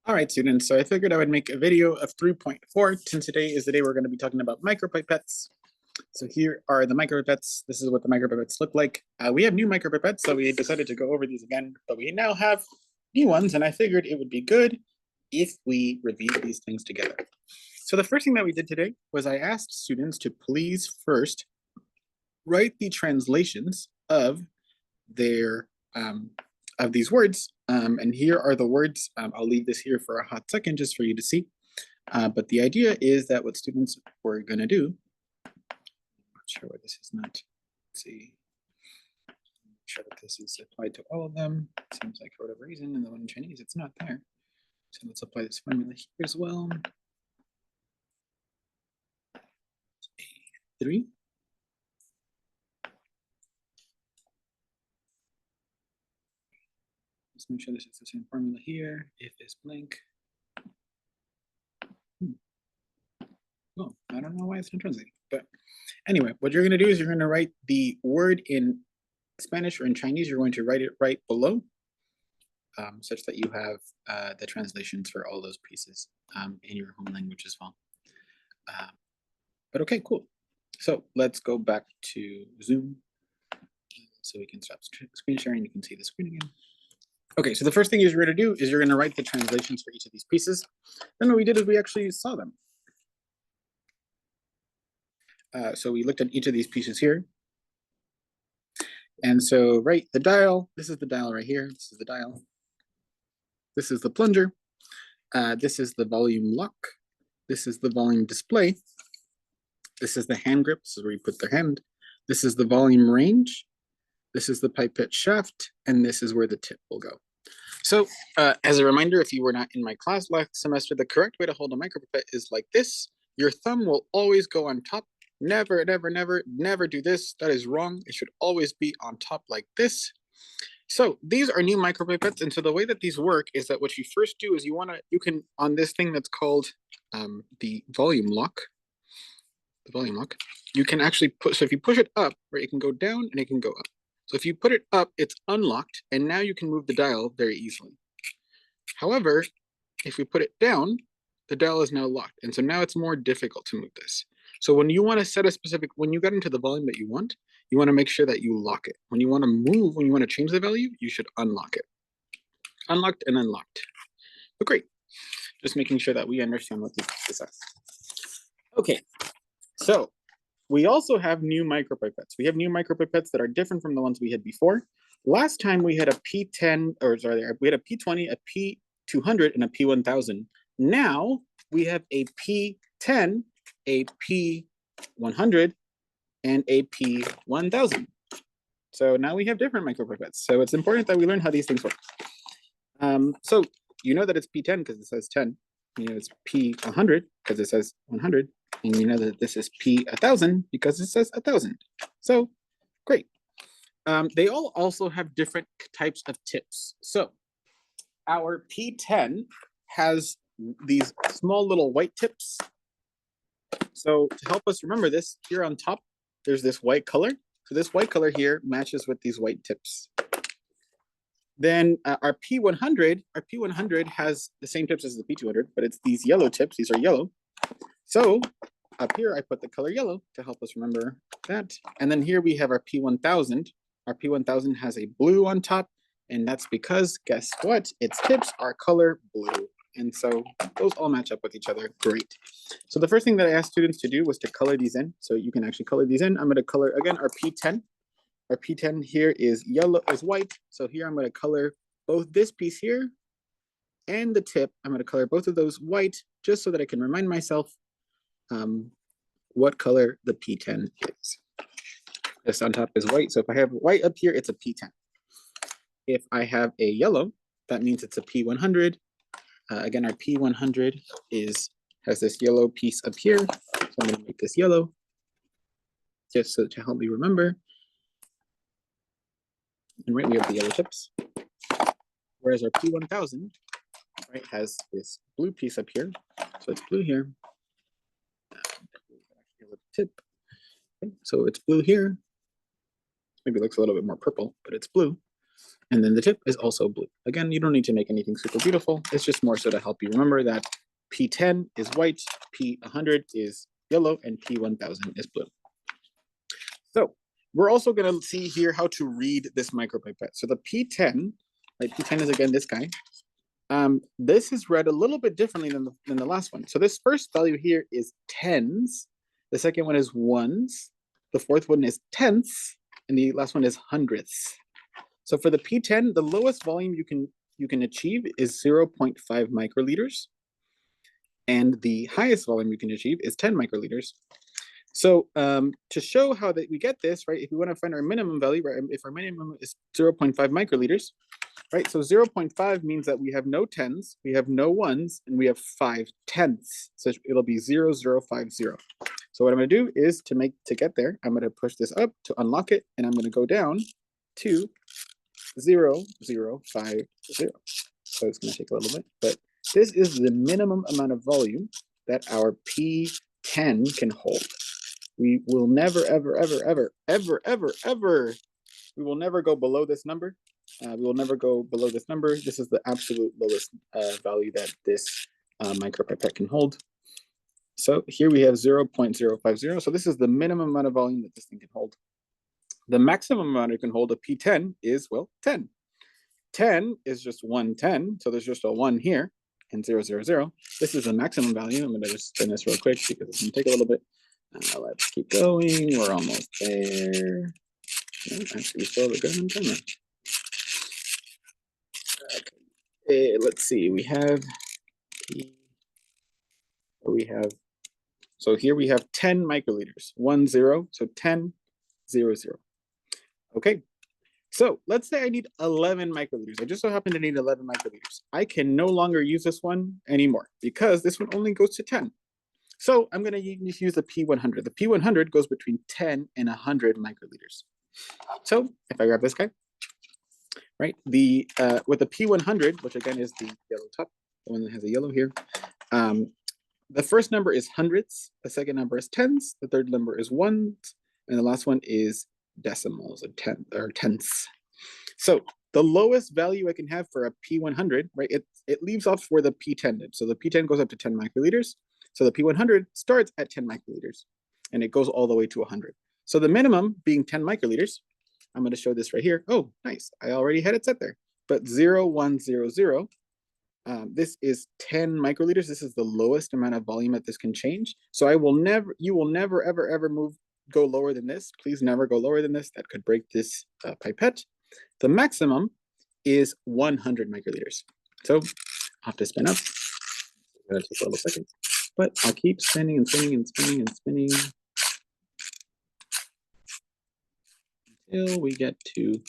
All right, students, so I figured I would make a video of 3.4, since today is the day we're going to be talking about micropipettes. So here are the micropipettes. This is what the micropipettes look like. We have new micropipettes, so we decided to go over these again, but we now have new ones, and I figured it would be good if we review these things together. So the first thing that we did today was I asked students to please first write the translations of their of these words. And here are the words. I'll leave this here for a hot second just for you to see. But the idea is that what students were going to do, I'm not sure why this is not, let's see, make sure that this is applied to all of them. It seems like for whatever reason, in the one in Chinese, it's not there. So let's apply this formula here as well. 3. Let's make sure this is the same formula here. If is blank. Oh, I don't know why it's not translating. But anyway, what you're going to do is you're going to write the word in Spanish or in Chinese. You're going to write it right below, such that you have the translations for all those pieces in your home language as well. But okay, cool. So let's go back to Zoom so we can stop screen sharing. You can see the screen again. Okay, so the first thing you're going to do is you're going to write the translations for each of these pieces. Then what we did is we actually saw them. So we looked at each of these pieces here. And so, right, the dial, this is the dial right here. This is the dial. This is the plunger. This is the volume lock. This is the volume display. This is the hand grip. This is where you put the hand. This is the volume range. This is the pipette shaft. And this is where the tip will go. So as a reminder, if you were not in my class last semester, the correct way to hold a micropipette is like this. Your thumb will always go on top. Never, never, never, never do this. That is wrong. It should always be on top like this. So these are new micropipettes. And so the way that these work is that what you first do is you can, on this thing that's called the volume lock, you can actually so if you push it up, right, it can go down and it can go up. So if you put it up, it's unlocked, and now you can move the dial very easily. However, if we put it down, the dial is now locked, and so now it's more difficult to move this. So when you want to set a specific, when you get into the volume that you want to make sure that you lock it. When you want to move, when you want to change the value, you should unlock it. Unlocked and unlocked. But great. Just making sure that we understand what these pieces are. Okay, so we also have new micropipettes. We have new micropipettes that are different from the ones we had before. Last time we had a P10, or sorry, we had a P20, a P200, and a P1000. Now we have a P10, a P100, and a P1000. So now we have different micropipettes. So it's important that we learn how these things work. So you know that it's P10 because it says 10. You know it's P100 because it says 100. And you know that this is P1000 because it says 1000. So great. They all also have different types of tips. So our P10 has these small little white tips. So to help us remember this, here on top, there's this white color. So this white color here matches with these white tips. Then our P100 has the same tips as the P200, but it's these yellow tips. These are yellow. So up here, I put the color yellow to help us remember that. And then here we have our P1000. Our P1000 has a blue on top, and that's because, guess what? Its tips are color blue. And so those all match up with each other. Great. So the first thing that I asked students to do was to color these in. So you can actually color these in. I'm going to color, again, our P10. Our P10 here is yellow, is white. So here I'm going to color both this piece here and the tip. I'm going to color both of those white just so that I can remind myself what color the P10 is. This on top is white. So if I have white up here, it's a P10. If I have a yellow, that means it's a P100. Again, our P100 has this yellow piece up here. So I'm going to make this yellow just so to help me remember. And right, we have the yellow tips. Whereas our P1000, right, has this blue piece up here. So it's blue here. Tip. Okay, so it's blue here. Maybe it looks a little bit more purple, but it's blue. And then the tip is also blue. Again, you don't need to make anything super beautiful. It's just more so to help you remember that P10 is white, P100 is yellow, and P1000 is blue. So we're also going to see here how to read this micropipette. So the P10, right? P10 is again this guy. This is read a little bit differently than the last one. So this first value here is tens. The second one is ones. The fourth one is tenths, and the last one is hundredths. So for the P10, the lowest volume you can achieve is 0.5 microliters, and the highest volume you can achieve is 10 microliters. So to show how that we get this, right, if we want to find our minimum value, right, if our minimum is 0.5 microliters, right, so 0.5 means that we have no tens, we have no ones, and we have 5 tenths. So it'll be 0.050. So what I'm going to do is to get there, I'm going to push this up to unlock it, and I'm going to go down to 0.050. So it's going to take a little bit, but this is the minimum amount of volume that our P10 can hold. We will never, ever, ever, ever, ever, ever, ever, we will never go below this number. We will never go below this number. This is the absolute lowest value that this micropipette can hold. So here we have 0.050. So this is the minimum amount of volume that this thing can hold. The maximum amount it can hold, a P10, is, well, 10. 10 is just 110, so there's just a 1 here, and 0.000. This is the maximum value. I'm going to just spin this real quick because it's going to take a little bit. Let's keep going. We're almost there. Actually, we still have a good timer. Okay, let's see. So here we have 10 microliters. 1, 0, so 10, 0, 0. Okay, so let's say I need 11 microliters. I just so happen to need 11 microliters. I can no longer use this one anymore because this one only goes to 10. So I'm going to use the P100. The P100 goes between 10 and 100 microliters. So if I grab this guy, right, with the P100, which again is the yellow top, the one that has a yellow here, the first number is hundredths, the second number is tens, the third number is ones, and the last one is decimals or tenths. So the lowest value I can have for a P100, right, it leaves off where the P10 did. So the P10 goes up to 10 microliters. So the P100 starts at 10 microliters, and it goes all the way to 100. So the minimum being 10 microliters, I'm going to show this right here. Oh, nice. I already had it set there. But 0.100, this is 10 microliters. This is the lowest amount of volume that this can change. So you will never, ever, ever go lower than this. Please never go lower than this. That could break this pipette. The maximum is 100 microliters. So I'll have to spin up. It's going to take a little second. But I'll keep spinning and spinning and spinning and spinning until we get to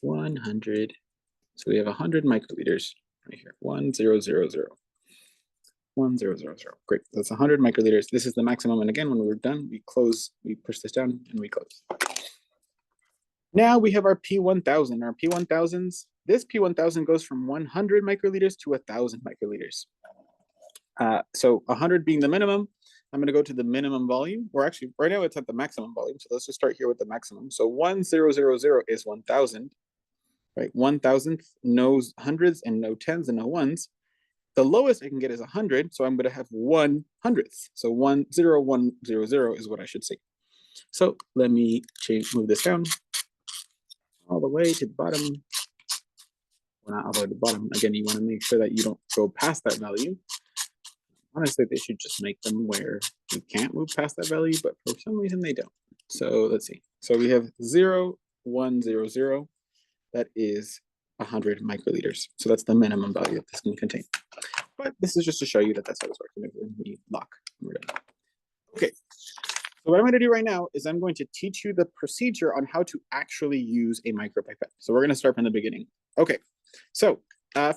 100. So we have 100 microliters right here. 1,000. 1,000. Great. That's 100 microliters. This is the maximum. And again, when we're done, we push this down and we close. Now we have our P1000. Our P1000s, this P1000 goes from 100 microliters to 1,000 microliters. So 100 being the minimum, I'm going to go to the minimum volume, or actually right now it's at the maximum volume. So let's just start here with the maximum. So 1,000 is 1,000, right? 1,000th, no hundreds and no tens and no ones. The lowest I can get is 100, so I'm going to have 1/100th. So 1,000 is what I should say. So let me move this down all the way to the bottom. Well, not all the way to the bottom. Again, you want to make sure that you don't go past that value. Honestly, they should just make them where you can't move past that value, but for some reason they don't. So let's see. So we have 0.100. That is 100 microliters. So that's the minimum value that this can contain. But this is just to show you that that's how this works. We lock. Okay. So what I'm going to do right now is I'm going to teach you the procedure on how to actually use a micropipette. So we're going to start from the beginning. Okay. So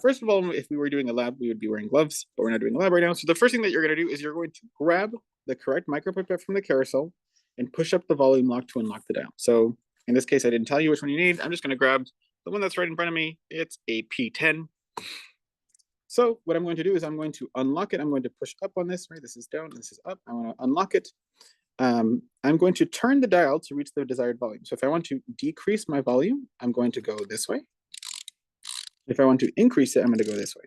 first of all, if we were doing a lab, we would be wearing gloves, but we're not doing a lab right now. So the first thing that you're going to do is you're going to grab the correct micropipette from the carousel and push up the volume lock to unlock the dial. So in this case, I didn't tell you which one you need. I'm just going to grab the one that's right in front of me. It's a P10. So what I'm going to do is I'm going to unlock it. I'm going to push up on this, right? This is down, this is up. I want to unlock it. I'm going to turn the dial to reach the desired volume. So if I want to decrease my volume, I'm going to go this way. If I want to increase it, I'm going to go this way.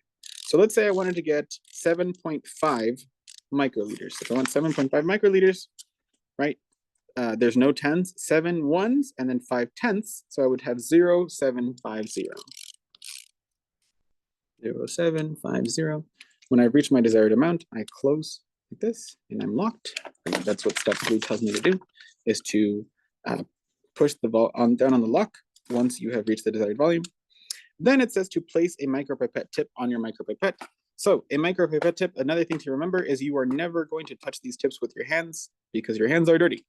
So let's say I wanted to get 7.5 microliters. If I want 7.5 microliters, right? There's no tens, 7 ones, and then 5 tenths. So I would have 0.750. 0.750. When I've reached my desired amount, I close like this, and I'm locked. Right? That's what step 3 tells me to do, is to push the down on the lock once you have reached the desired volume. Then it says to place a micropipette tip on your micropipette. So a micropipette tip, another thing to remember is you are never going to touch these tips with your hands because your hands are dirty.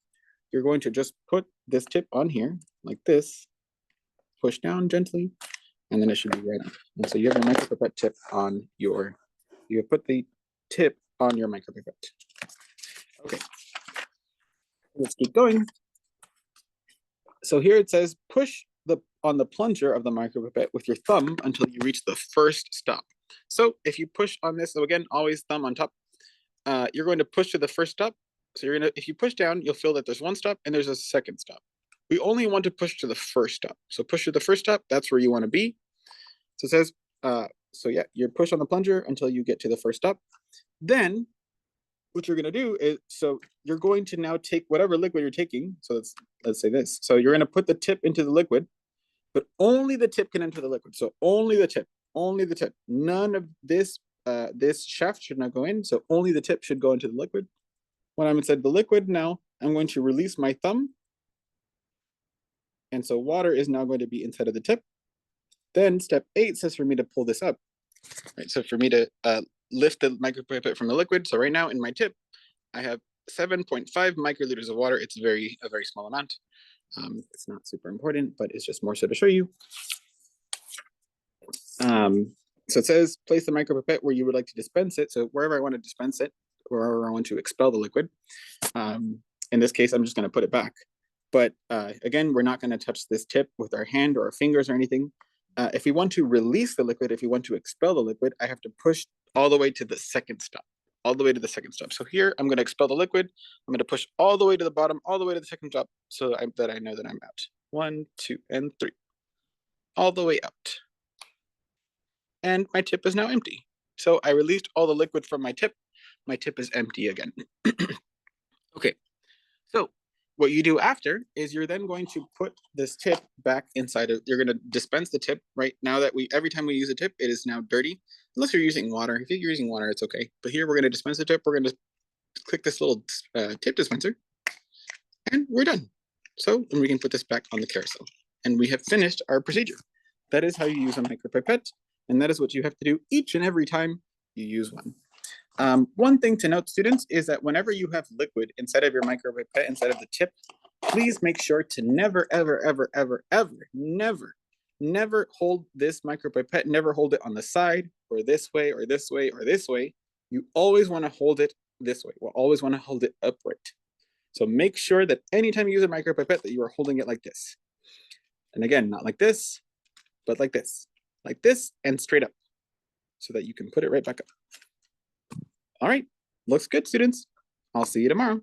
You're going to just put this tip on here like this, push down gently, and then it should be right on. And so you have your micropipette tip on your, you have put the tip on your micropipette. Okay, let's keep going. So here it says push on the plunger of the micropipette with your thumb until you reach the first stop. So if you push on this, so again, always thumb on top, you're going to push to the first stop. So you're gonna, if you push down, you'll feel that there's one stop and there's a second stop. We only want to push to the first stop. So push to the first stop, that's where you want to be. So it says, so yeah, you push on the plunger until you get to the first stop. Then what you're gonna do is, so you're going to now take whatever liquid you're taking. So let's say this. So you're gonna put the tip into the liquid, but only the tip can enter the liquid. So only the tip, only the tip. None of this, this shaft should not go in. So only the tip should go into the liquid. When I'm inside the liquid now, I'm going to release my thumb. And so water is now going to be inside of the tip. Then step 8 says for me to pull this up. Right, so for me to lift the micropipette from the liquid. So right now in my tip, I have 7.5 microliters of water. It's a very small amount. It's not super important, but it's just more so to show you. So it says place the micropipette where you would like to dispense it. So wherever I want to dispense it, wherever I want to expel the liquid. In this case, I'm just going to put it back. But again, we're not going to touch this tip with our hand or our fingers or anything. If we want to release the liquid, if we want to expel the liquid, I have to push all the way to the second stop, all the way to the second stop. So here, I'm going to expel the liquid. I'm going to push all the way to the bottom, all the way to the second stop, so that I know that I'm out. 1, 2, and 3. All the way out. And my tip is now empty. So I released all the liquid from my tip. My tip is empty again. Okay, so what you do after is you're then going to put this tip back inside of, you're going to dispense the tip. Right now that every time we use a tip, it is now dirty, unless you're using water. If you're using water, it's okay. But here we're going to dispense the tip. We're going to click this little tip dispenser and we're done. So then we can put this back on the carousel and we have finished our procedure. That is how you use a micropipette. And that is what you have to do each and every time you use one. One thing to note, students, is that whenever you have liquid inside of your micropipette, inside of the tip, please make sure to never, ever, ever, ever, ever, never hold this micropipette, never hold it on the side or this way or this way or this way. You always want to hold it this way. We'll always want to hold it upright. So make sure that anytime you use a micropipette that you are holding it like this. And again, not like this, but like this, and straight up so that you can put it right back up. All right, looks good, students. I'll see you tomorrow.